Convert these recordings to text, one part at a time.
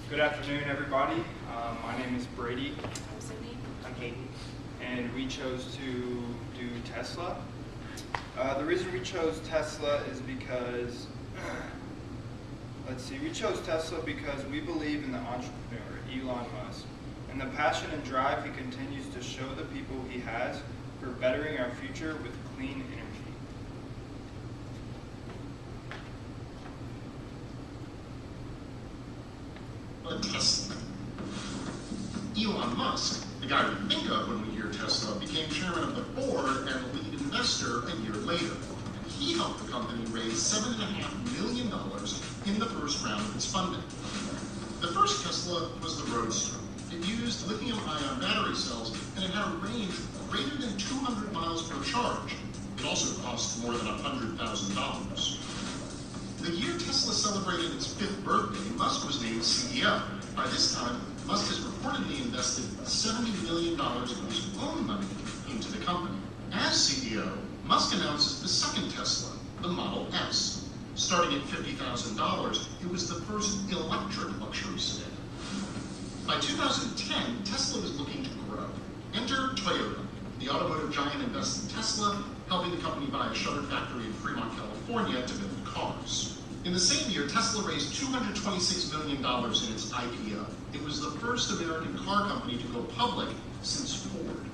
Good afternoon, everybody. My name is Brady. I'm Sidney. I'm Hayden. And we chose to do Tesla. The reason we chose Tesla is because, we chose Tesla because we believe in the entrepreneur, Elon Musk, and the passion and drive he continues to show the people he has for bettering our future with clean energy. Tesla. Elon Musk, the guy we think of when we hear Tesla, became chairman of the board and lead investor a year later. And he helped the company raise $7.5 million in the first round of its funding. The first Tesla was the Roadster. It used lithium-ion battery cells, and it had a range greater than 200 miles per charge. It also cost more than $100,000. The year Tesla celebrated its 5th birthday, Musk was named CEO. By this time, Musk has reportedly invested $70 million of his own money into the company. As CEO, Musk announces the second Tesla, the Model S. Starting at $50,000, it was the first electric luxury sedan. By 2010, Tesla was looking to grow. Enter Toyota. The automotive giant invests in Tesla, helping the company buy a shuttered factory in Fremont, California to build cars. In the same year, Tesla raised $226 million in its IPO. It was the first American car company to go public since Ford.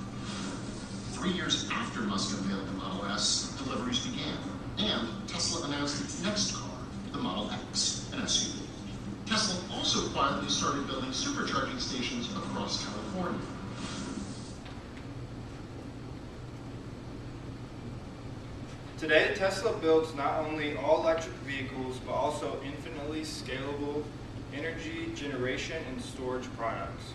3 years after Musk unveiled the Model S, deliveries began, and Tesla announced its next car, the Model X, an SUV. Tesla also quietly started building supercharging stations across California. Today, Tesla builds not only all-electric vehicles, but also infinitely scalable energy generation and storage products.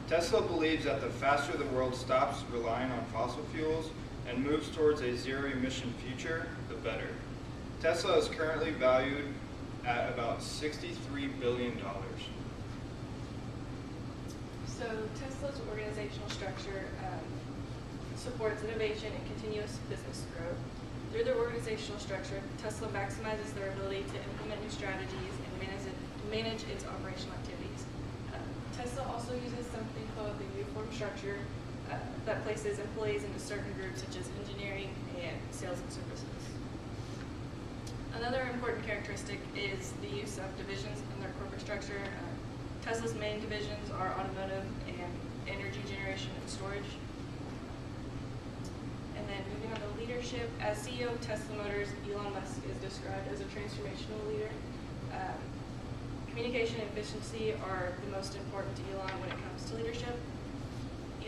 Tesla believes that the faster the world stops relying on fossil fuels and moves towards a zero-emission future, the better. Tesla is currently valued at about $63 billion. So Tesla's organizational structure supports innovation and continuous business growth. Through their organizational structure, Tesla maximizes their ability to implement new strategies and manage its operational activities. Tesla also uses something called the uniform structure that places employees into certain groups such as engineering and sales and services. Another important characteristic is the use of divisions in their corporate structure. Tesla's main divisions are automotive and energy generation and storage. And then moving on to leadership, as CEO of Tesla Motors, Elon Musk is described as a transformational leader. Communication and efficiency are the most important to Elon when it comes to leadership.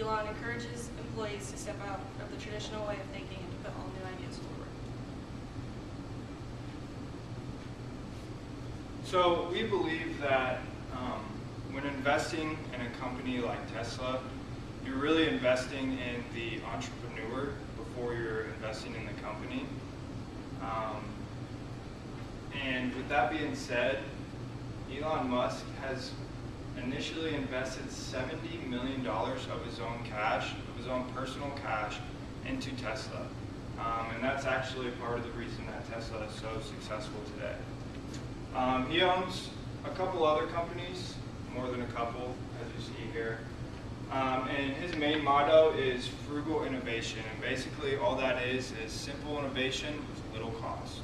Elon encourages employees to step out of the traditional way of thinking and to put all new ideas forward. So we believe that when investing in a company like Tesla, you're really investing in the entrepreneur before you're investing in the company. And with that being said, Elon Musk has initially invested $70 million of his own cash, of his own personal cash, into Tesla. And that's actually part of the reason that Tesla is so successful today. He owns a couple other companies, more than a couple, as you see here. And his main motto is frugal innovation, and basically all that is simple innovation with little cost.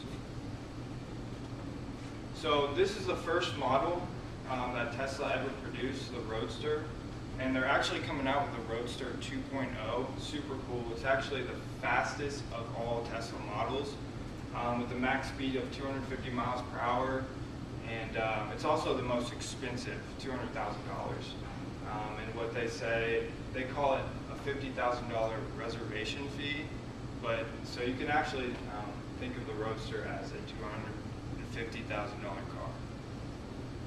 So this is the first model that Tesla ever produced, the Roadster, and they're actually coming out with the Roadster 2.0, super cool. It's actually the fastest of all Tesla models, with a max speed of 250 miles per hour, and it's also the most expensive, $200,000. And what they say, they call it a $50,000 reservation fee, but so you can actually think of the Roadster as a $250,000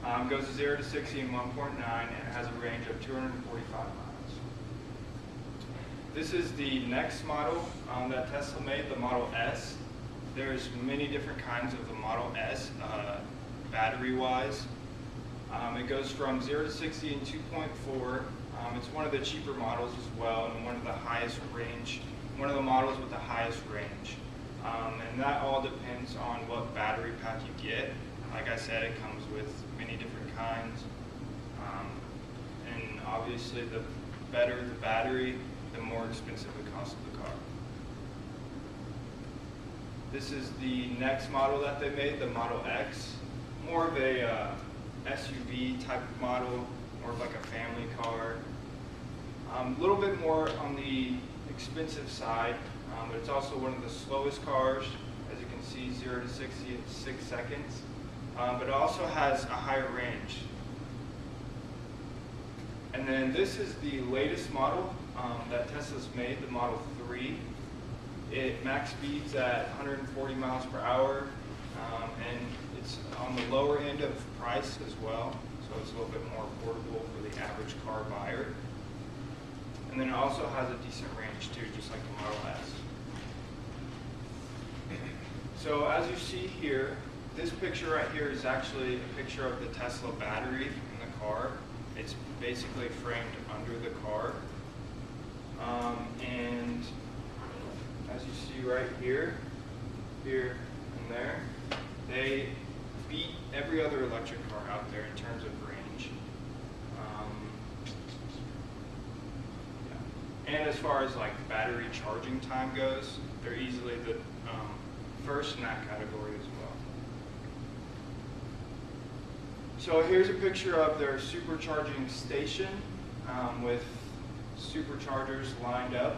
car. Goes to 0 to 60 in 1.9 and it has a range of 245 miles. This is the next model that Tesla made, the Model S. There's many different kinds of the Model S, battery-wise. It goes from 0 to 60 in 2.4. It's one of the cheaper models as well, and one of the highest range, one of the models with the highest range. And that all depends on what battery pack you get. Like I said, it comes with many different kinds. Obviously, the better the battery, the more expensive the cost of the car. This is the next model that they made, the Model X. More of a SUV type of model, more of like a family car. A little bit more on the expensive side, but it's also one of the slowest cars. As you can see, 0 to 60 in 6 seconds. But it also has a higher range. And then this is the latest model that Tesla's made, the Model 3. It max speeds at 140 miles per hour, and it's on the lower end of price as well, so it's a little bit more affordable for the average car buyer. And then it also has a decent range too, just like the Model S. So as you see here, this picture right here is actually a picture of the Tesla battery in the car. It's basically framed under the car. And as you see right here, here, and there, they beat every other electric car out there in terms of range. Yeah. And as far as like battery charging time goes, they're easily the first in that category as well. So here's a picture of their supercharging station with superchargers lined up.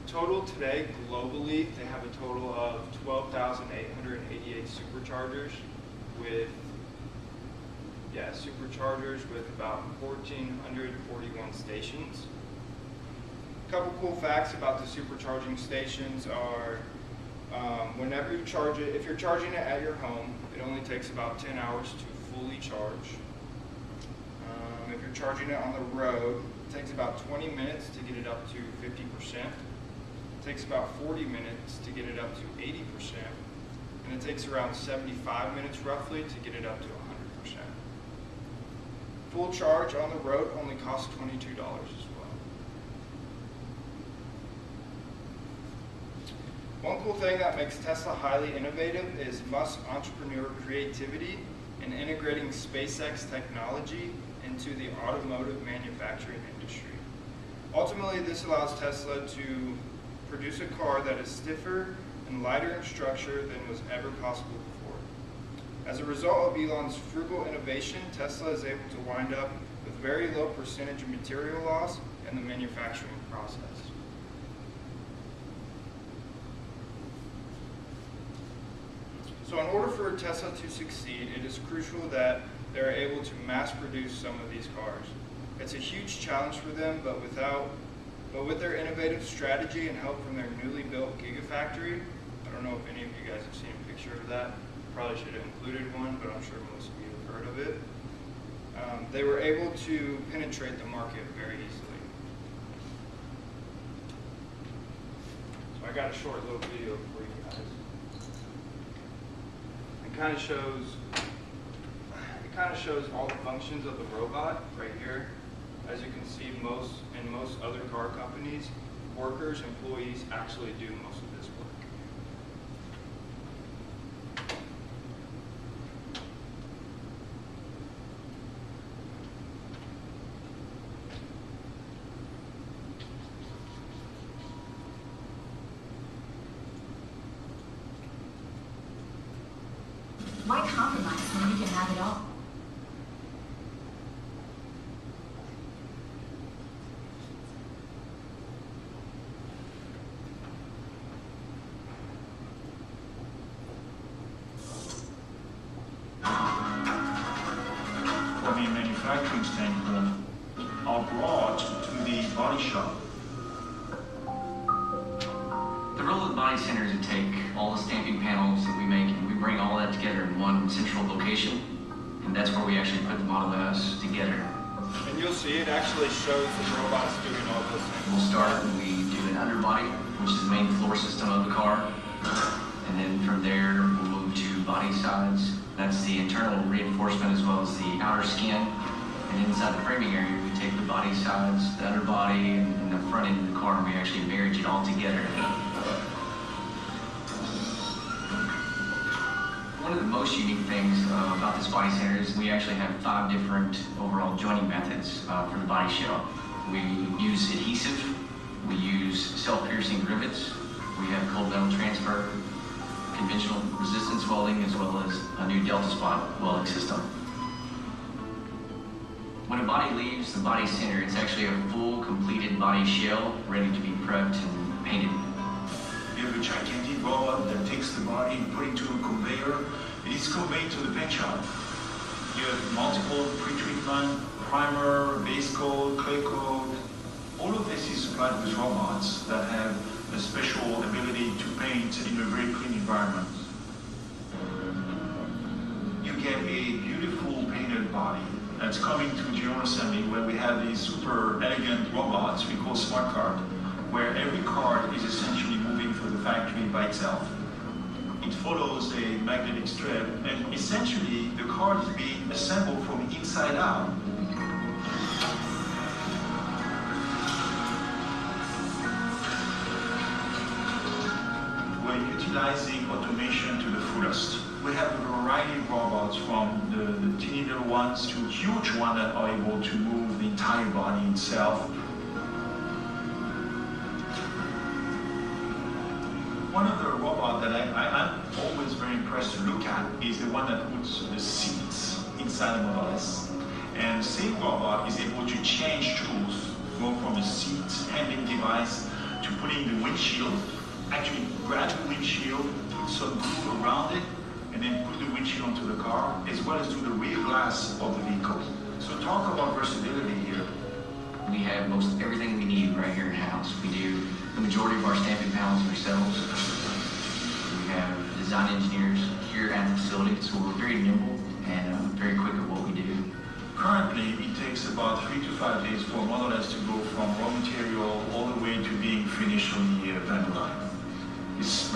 Total today, globally, they have a total of 12,888 superchargers with, about 1,441 stations. A couple cool facts about the supercharging stations are, whenever you charge it, if you're charging it at your home, it only takes about 10 hours to fully charge. If you're charging it on the road, it takes about 20 minutes to get it up to 50%. It takes about 40 minutes to get it up to 80%. And it takes around 75 minutes roughly to get it up to 100%. Full charge on the road only costs $22 as well. One cool thing that makes Tesla highly innovative is Musk's entrepreneur creativity in integrating SpaceX technology into the automotive manufacturing industry. Ultimately, this allows Tesla to produce a car that is stiffer and lighter in structure than was ever possible before. As a result of Elon's frugal innovation, Tesla is able to wind up with very low percentage of material loss in the manufacturing process. So in order for Tesla to succeed, it is crucial that they are able to mass produce some of these cars. It's a huge challenge for them, but with their innovative strategy and help from their newly built Gigafactory, I don't know if any of you guys have seen a picture of that. Probably should have included one, but I'm sure most of you have heard of it. They were able to penetrate the market very easily. So I got a short little video for you guys. It kind of shows all the functions of the robot right here. As you can see, in most other car companies, employees actually do most of this work. Why compromise when you can have it all? From a manufacturing standpoint, are brought to the body shop. The role of the body center is to take all the stamping panels that we make and we bring all that together in one central location, and that's where we actually put the Model S together. And you'll see it actually shows the robots doing all those things. We'll start and we do an underbody, which is the main floor system of the car, and then from there we'll move to body sides. That's the internal reinforcement as well as the outer skin. And inside the framing area, we take the body sides, the underbody, and the front end of the car, and we actually marriage it all together. One of the most unique things about this body center is we actually have 5 different overall joining methods for the body shell. We use adhesive, we use self-piercing rivets, we have cold metal transfer, conventional resistance welding, as well as a new delta spot welding system. When a body leaves the body center, it's actually a full, completed body shell ready to be prepped and painted. You have a gigantic robot that takes the body and put it into a conveyor, and it's conveyed to the paint shop. You have multiple pre-treatment, primer, base coat, clear coat. All of this is supplied with robots that have a special ability to paint in a very clean environment. You get a beautiful painted body that's coming to General Assembly, where we have these super elegant robots we call smart card, where every card is essentially moving through the factory by itself. It follows a magnetic strip, and essentially the card is being assembled from inside out. We're utilizing automation to the fullest. We have a variety of robots, from the teeny little ones to huge ones that are able to move the entire body itself. One of the robots that I'm always very impressed to look at is the one that puts the seats inside the Model S. And the same robot is able to change tools, go from a seat handling device to putting the windshield, actually grab the windshield, put some glue around it, and then put the windshield onto the car, as well as do the rear glass of the vehicle. So talk about versatility here. We have most everything we need right here in-house. We do the majority of our stamping panels ourselves. We have design engineers here at the facility, so we're very nimble and very quick at what we do. Currently, it takes about 3 to 5 days for a Model S to go from raw material all the way to being finished on the assembly line. It's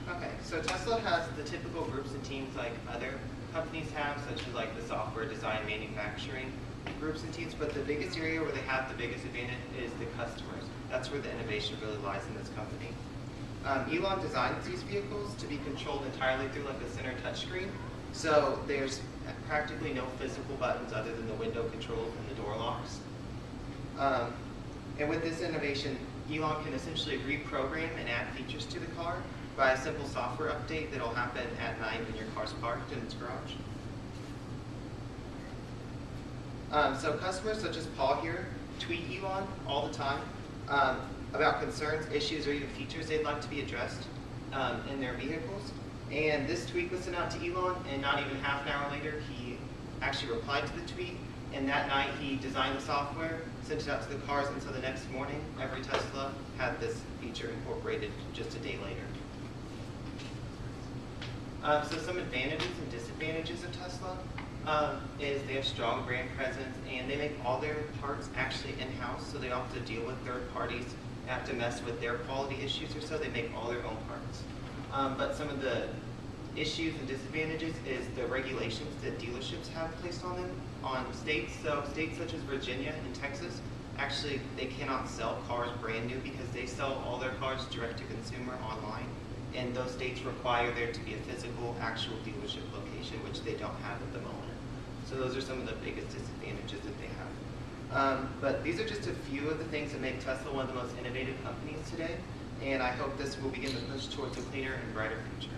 Okay, so Tesla has the typical groups and teams like other companies have, such as like the software design manufacturing groups and teams, but the biggest area where they have the biggest advantage is the customers. That's where the innovation really lies in this company. Elon designed these vehicles to be controlled entirely through like a center touchscreen, so there's practically no physical buttons other than the window controls and the door locks. And with this innovation, Elon can essentially reprogram and add features to the car by a simple software update that'll happen at night when your car's parked in its garage. So customers such as Paul here tweet Elon all the time about concerns, issues, or even features they'd like to be addressed in their vehicles. And this tweet was sent out to Elon, and not even half an hour later, he actually replied to the tweet. And that night, he designed the software, sent it out to the cars, and so the next morning, every Tesla had this feature incorporated just a day later. So some advantages and disadvantages of Tesla is they have strong brand presence, and they make all their parts actually in-house, so they don't have to deal with third parties, have to mess with their quality issues or so. They make all their own parts. But some of the issues and disadvantages is the regulations that dealerships have placed on them, on states. So states such as Virginia and Texas, actually they cannot sell cars brand new because they sell all their cars direct to consumer online. And those states require there to be a physical, actual dealership location, which they don't have at the moment. So those are some of the biggest disadvantages that they have. But these are just a few of the things that make Tesla one of the most innovative companies today. And I hope this will begin to push towards a cleaner and brighter future.